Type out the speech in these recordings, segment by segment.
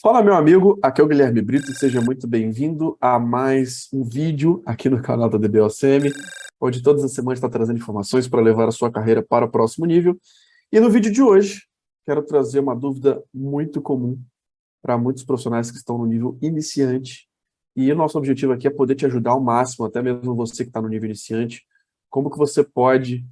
Fala, meu amigo, aqui é o Guilherme Brito, seja muito bem-vindo a mais um vídeo aqui no canal da DBOCM, onde todas as semanas está trazendo informações para levar a sua carreira para o próximo nível. E no vídeo de hoje, quero trazer uma dúvida muito comum para muitos profissionais que estão no nível iniciante. E o nosso objetivo aqui é poder te ajudar ao máximo, até mesmo você que está no nível iniciante, como que você pode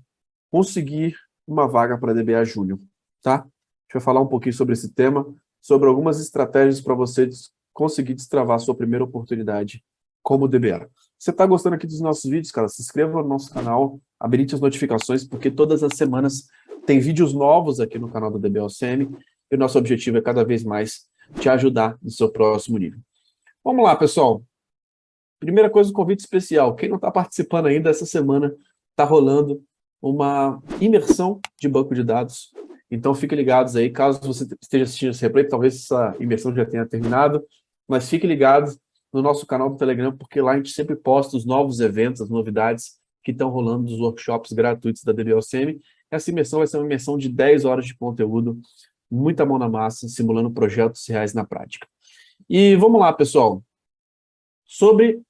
conseguir uma vaga para DBA Júnior, tá? A gente vai falar um pouquinho sobre esse tema, sobre algumas estratégias para você conseguir destravar a sua primeira oportunidade como DBA. Você está gostando aqui dos nossos vídeos, cara? Se inscreva no nosso canal, habilite as notificações, porque todas as semanas tem vídeos novos aqui no canal do DBOCM e o nosso objetivo é cada vez mais te ajudar no seu próximo nível. Vamos lá, pessoal. Primeira coisa, um convite especial. Quem não está participando ainda, essa semana está rolando uma imersão de banco de dados. Então, fiquem ligados aí, caso você esteja assistindo esse replay, talvez essa imersão já tenha terminado, mas fiquem ligados no nosso canal do Telegram, porque lá a gente sempre posta os novos eventos, as novidades que estão rolando dos workshops gratuitos da DBOCM. Essa imersão vai ser uma imersão de 10 horas de conteúdo, muita mão na massa, simulando projetos reais na prática. E vamos lá, pessoal. Sobre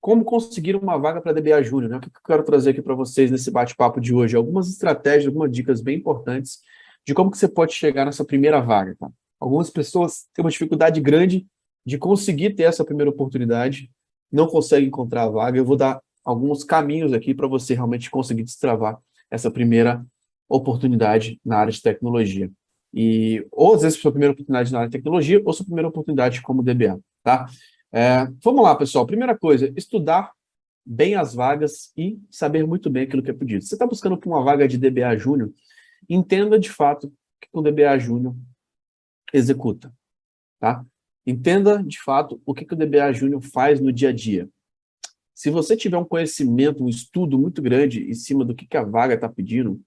como conseguir uma vaga para DBA Júnior, né? O que eu quero trazer aqui para vocês nesse bate-papo de hoje? Algumas estratégias, algumas dicas bem importantes de como que você pode chegar nessa primeira vaga, tá? Algumas pessoas têm uma dificuldade grande de conseguir ter essa primeira oportunidade, não conseguem encontrar a vaga. Eu vou dar alguns caminhos aqui para você realmente conseguir destravar essa primeira oportunidade na área de tecnologia. Ou às vezes sua primeira oportunidade na área de tecnologia, ou sua primeira oportunidade como DBA, tá? Vamos lá, pessoal. Primeira coisa, estudar bem as vagas e saber muito bem aquilo que é pedido. Você está buscando por uma vaga de DBA Júnior, entenda de fato o que o DBA Júnior executa, tá? Entenda de fato o que o DBA Júnior faz no dia a dia. Se você tiver um conhecimento, um estudo muito grande em cima do que a vaga está pedindo,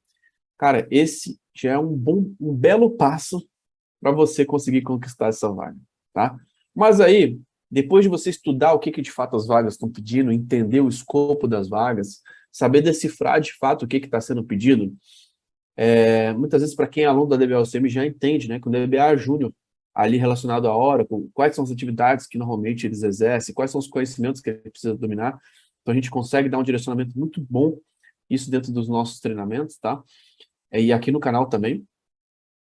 cara, esse já é um belo passo para você conseguir conquistar essa vaga, tá? Mas aí, depois de você estudar o que de fato as vagas estão pedindo, entender o escopo das vagas, saber decifrar de fato o que está sendo pedido, muitas vezes para quem é aluno da DBOCM já entende, né, que o DBA Júnior, ali relacionado à Oracle, quais são as atividades que normalmente eles exercem, quais são os conhecimentos que ele precisa dominar, então a gente consegue dar um direcionamento muito bom, isso dentro dos nossos treinamentos, tá? E aqui no canal também,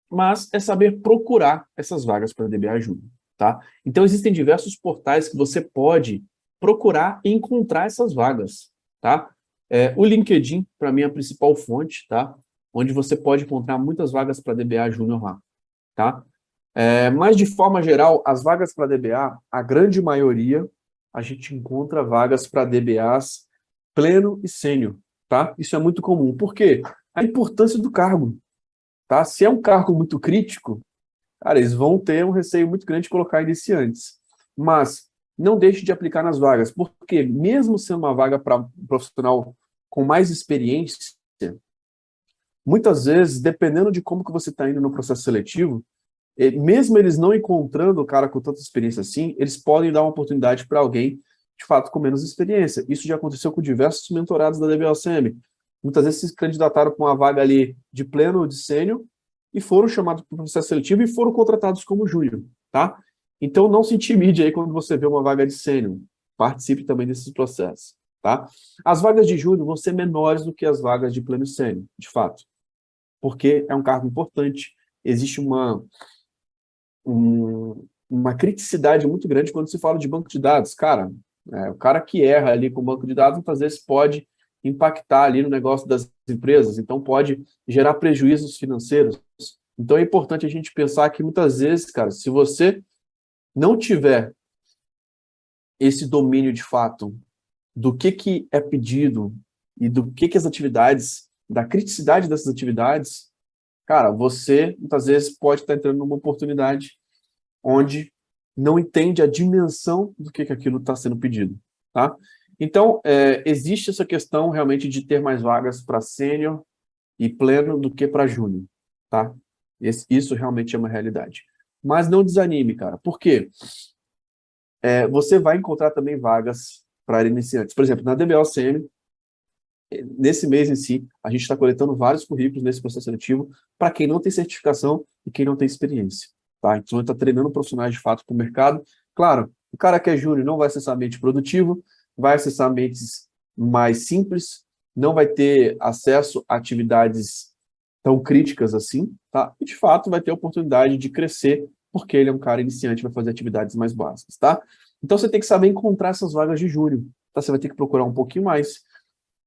mas é saber procurar essas vagas para DBA Júnior, tá? Então, existem diversos portais que você pode procurar e encontrar essas vagas, tá? O LinkedIn, para mim, é a principal fonte, tá? Onde você pode encontrar muitas vagas para DBA Júnior lá, tá? Mas, de forma geral, as vagas para DBA, a grande maioria, a gente encontra vagas para DBAs pleno e sênior, tá? Isso é muito comum. Por quê? A importância do cargo, tá? Se é um cargo muito crítico, cara, eles vão ter um receio muito grande de colocar iniciantes. Mas não deixe de aplicar nas vagas, porque mesmo sendo uma vaga para um profissional com mais experiência, muitas vezes, dependendo de como que você está indo no processo seletivo, mesmo eles não encontrando o cara com tanta experiência assim, eles podem dar uma oportunidade para alguém, de fato, com menos experiência. Isso já aconteceu com diversos mentorados da DBOCM. Muitas vezes se candidataram para uma vaga ali de pleno ou de sênior e foram chamados para o processo seletivo e foram contratados como júnior, tá? Então, não se intimide aí quando você vê uma vaga de sênior. Participe também desses processos, tá? As vagas de júnior vão ser menores do que as vagas de pleno e sênior, de fato, porque é um cargo importante. Existe uma criticidade muito grande quando se fala de banco de dados. Cara, o cara que erra ali com o banco de dados, muitas vezes pode impactar ali no negócio das empresas, então pode gerar prejuízos financeiros. Então é importante a gente pensar que muitas vezes, cara, se você não tiver esse domínio de fato do que é pedido e do que as atividades, da criticidade dessas atividades, cara, você muitas vezes pode estar entrando numa oportunidade onde não entende a dimensão do que aquilo está sendo pedido, tá? Então, existe essa questão realmente de ter mais vagas para sênior e pleno do que para júnior, tá? Isso realmente é uma realidade. Mas não desanime, cara. Por quê? Você vai encontrar também vagas para iniciantes. Por exemplo, na DBOCM, nesse mês em si, a gente está coletando vários currículos nesse processo seletivo para quem não tem certificação e quem não tem experiência, tá? Então, ele está treinando profissionais de fato para o mercado. Claro, o cara que é júnior não vai acessar ambiente produtivo, vai acessar ambientes mais simples, não vai ter acesso a atividades tão críticas assim, tá? E, de fato, vai ter a oportunidade de crescer, porque ele é um cara iniciante, vai fazer atividades mais básicas, tá? Então, você tem que saber encontrar essas vagas de júnior, tá? Você vai ter que procurar um pouquinho mais.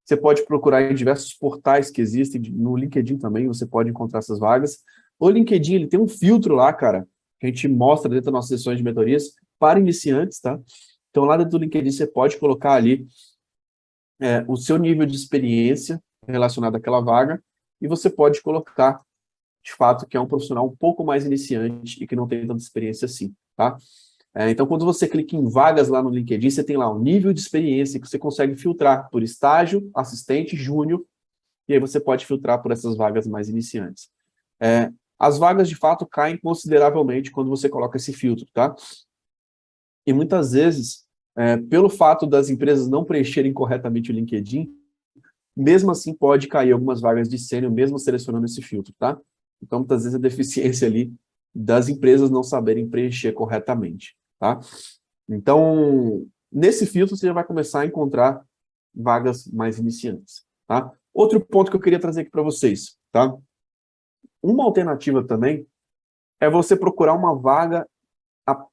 Você pode procurar em diversos portais que existem, no LinkedIn também, você pode encontrar essas vagas. O LinkedIn, ele tem um filtro lá, cara, que a gente mostra dentro das nossas sessões de mentorias para iniciantes, tá? Então, lá dentro do LinkedIn, você pode colocar ali o seu nível de experiência relacionado àquela vaga, e você pode colocar, de fato, que é um profissional um pouco mais iniciante e que não tem tanta experiência assim, tá? Então, quando você clica em vagas lá no LinkedIn, você tem lá um nível de experiência que você consegue filtrar por estágio, assistente, júnior, e aí você pode filtrar por essas vagas mais iniciantes. As vagas, de fato, caem consideravelmente quando você coloca esse filtro, tá? E muitas vezes, pelo fato das empresas não preencherem corretamente o LinkedIn, mesmo assim pode cair algumas vagas de sênior, mesmo selecionando esse filtro, tá? Então, muitas vezes, a deficiência ali das empresas não saberem preencher corretamente, tá? Então, nesse filtro, você já vai começar a encontrar vagas mais iniciantes, tá? Outro ponto que eu queria trazer aqui para vocês, tá? Uma alternativa também é você procurar uma vaga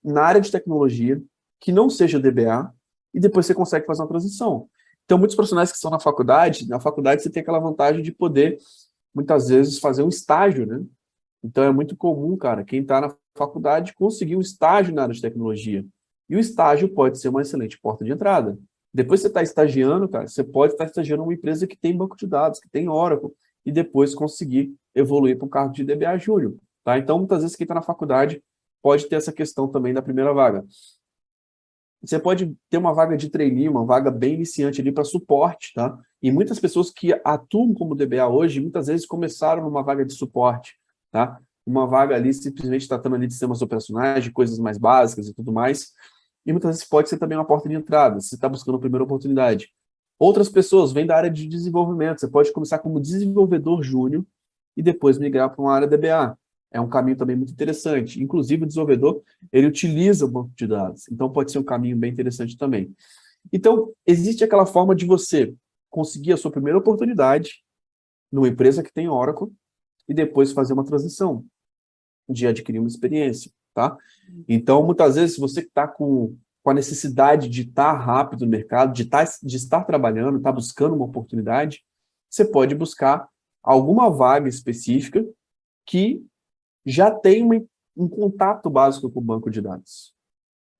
na área de tecnologia que não seja DBA e depois você consegue fazer uma transição. Então, muitos profissionais que estão na faculdade você tem aquela vantagem de poder, muitas vezes, fazer um estágio, né? Então, é muito comum, cara, quem está na faculdade conseguir um estágio na área de tecnologia. E o estágio pode ser uma excelente porta de entrada. Depois que você está estagiando, cara, você pode estar estagiando em uma empresa que tem banco de dados, que tem Oracle, e depois conseguir evoluir para um cargo de DBA Júnior, tá? Então, muitas vezes, quem está na faculdade pode ter essa questão também da primeira vaga. Você pode ter uma vaga de trainee, uma vaga bem iniciante ali para suporte, tá? E muitas pessoas que atuam como DBA hoje, muitas vezes começaram numa vaga de suporte, tá? Uma vaga ali simplesmente tratando ali de sistemas operacionais, de coisas mais básicas e tudo mais. E muitas vezes pode ser também uma porta de entrada, se você está buscando a primeira oportunidade. Outras pessoas vêm da área de desenvolvimento, você pode começar como desenvolvedor júnior e depois migrar para uma área DBA. É um caminho também muito interessante. Inclusive, o desenvolvedor, ele utiliza o banco de dados. Então, pode ser um caminho bem interessante também. Então, existe aquela forma de você conseguir a sua primeira oportunidade numa empresa que tem Oracle e depois fazer uma transição de adquirir uma experiência, tá? Então, muitas vezes, se você está com a necessidade de estar rápido no mercado, de estar trabalhando, estar buscando uma oportunidade, você pode buscar alguma vaga específica que já tem um contato básico com o banco de dados,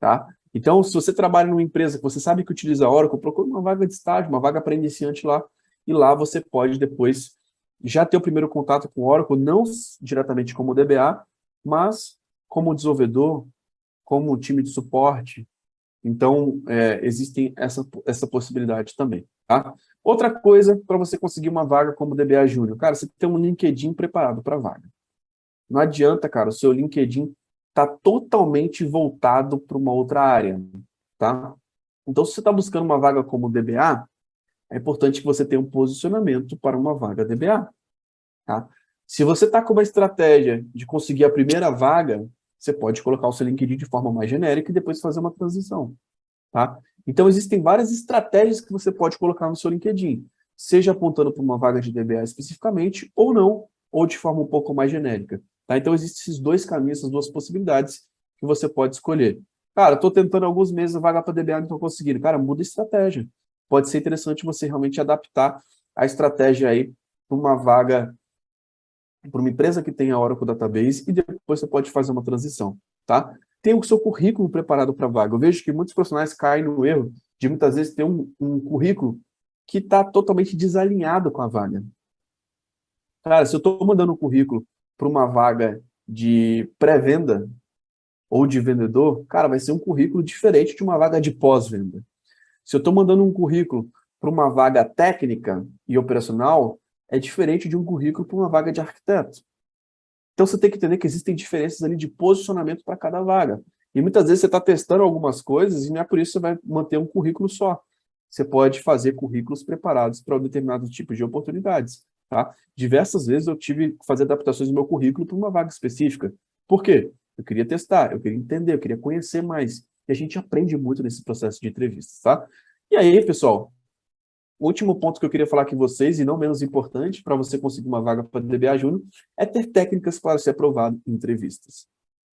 tá? Então, se você trabalha numa empresa que você sabe que utiliza Oracle, procure uma vaga de estágio, uma vaga para iniciante lá, e lá você pode depois já ter o primeiro contato com o Oracle, não diretamente como DBA, mas como desenvolvedor, como time de suporte. Então, existem essa possibilidade também, tá? Outra coisa para você conseguir uma vaga como DBA Júnior, cara, você tem um LinkedIn preparado para a vaga. Não adianta, cara, o seu LinkedIn está totalmente voltado para uma outra área, tá? Então, se você está buscando uma vaga como DBA, é importante que você tenha um posicionamento para uma vaga DBA, tá? Se você está com uma estratégia de conseguir a primeira vaga, você pode colocar o seu LinkedIn de forma mais genérica e depois fazer uma transição, tá? Então, existem várias estratégias que você pode colocar no seu LinkedIn, seja apontando para uma vaga de DBA especificamente ou não, ou de forma um pouco mais genérica. Tá? Então, existem esses dois caminhos, essas duas possibilidades que você pode escolher. Cara, estou tentando há alguns meses a vaga para DBA e não estou conseguindo. Cara, muda a estratégia. Pode ser interessante você realmente adaptar a estratégia aí para uma vaga, para uma empresa que tenha Oracle Database e depois você pode fazer uma transição. Tá? Tenha o seu currículo preparado para a vaga. Eu vejo que muitos profissionais caem no erro de muitas vezes ter um currículo que está totalmente desalinhado com a vaga. Cara, se eu estou mandando um currículo para uma vaga de pré-venda ou de vendedor, cara, vai ser um currículo diferente de uma vaga de pós-venda. Se eu estou mandando um currículo para uma vaga técnica e operacional, é diferente de um currículo para uma vaga de arquiteto. Então, você tem que entender que existem diferenças ali de posicionamento para cada vaga. E muitas vezes você está testando algumas coisas e não é por isso que você vai manter um currículo só. Você pode fazer currículos preparados para um determinado tipo de oportunidades. Tá? Diversas vezes eu tive que fazer adaptações do meu currículo para uma vaga específica. Por quê? eu queria testar, eu queria entender, eu queria conhecer mais. E a gente aprende muito nesse processo de entrevistas, tá? E aí, pessoal, o último ponto que eu queria falar com vocês, e não menos importante, para você conseguir uma vaga para DBA Júnior, é ter técnicas para ser aprovado em entrevistas,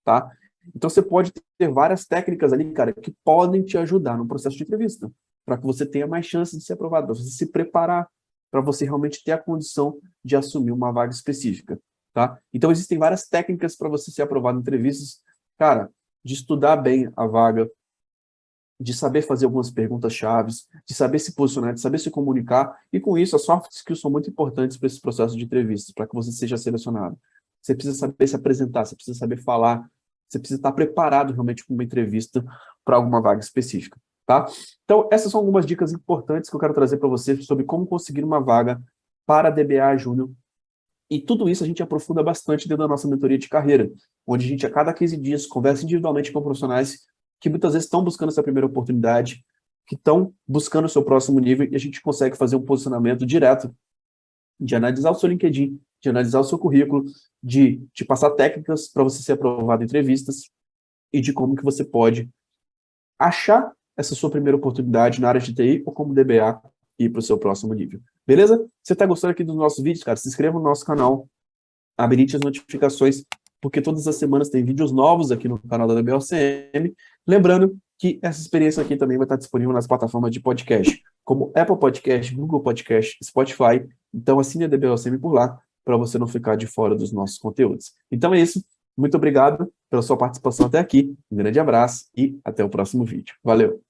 tá? Então, você pode ter várias técnicas ali, cara, que podem te ajudar no processo de entrevista, para que você tenha mais chances de ser aprovado, para você se preparar, para você realmente ter a condição de assumir uma vaga específica, tá? Então, existem várias técnicas para você ser aprovado em entrevistas, cara, de estudar bem a vaga, de saber fazer algumas perguntas chaves, de saber se posicionar, de saber se comunicar, e com isso as soft skills são muito importantes para esse processo de entrevista, para que você seja selecionado. Você precisa saber se apresentar, você precisa saber falar, você precisa estar preparado realmente para uma entrevista para alguma vaga específica, tá? Então, essas são algumas dicas importantes que eu quero trazer para você sobre como conseguir uma vaga para DBA Júnior. E tudo isso a gente aprofunda bastante dentro da nossa mentoria de carreira, onde a gente, a cada 15 dias, conversa individualmente com profissionais que muitas vezes estão buscando essa primeira oportunidade, que estão buscando o seu próximo nível, e a gente consegue fazer um posicionamento direto de analisar o seu LinkedIn, de analisar o seu currículo, de te passar técnicas para você ser aprovado em entrevistas e de como que você pode achar essa sua primeira oportunidade na área de TI ou como DBA e ir para o seu próximo nível. Beleza? Você está gostando aqui dos nossos vídeos, cara? Se inscreva no nosso canal, habilite as notificações, porque todas as semanas tem vídeos novos aqui no canal da DBOCM. Lembrando que essa experiência aqui também vai estar disponível nas plataformas de podcast, como Apple Podcast, Google Podcast, Spotify. Então assine a DBOCM por lá, para você não ficar de fora dos nossos conteúdos. Então é isso. Muito obrigado pela sua participação até aqui. Um grande abraço e até o próximo vídeo. Valeu!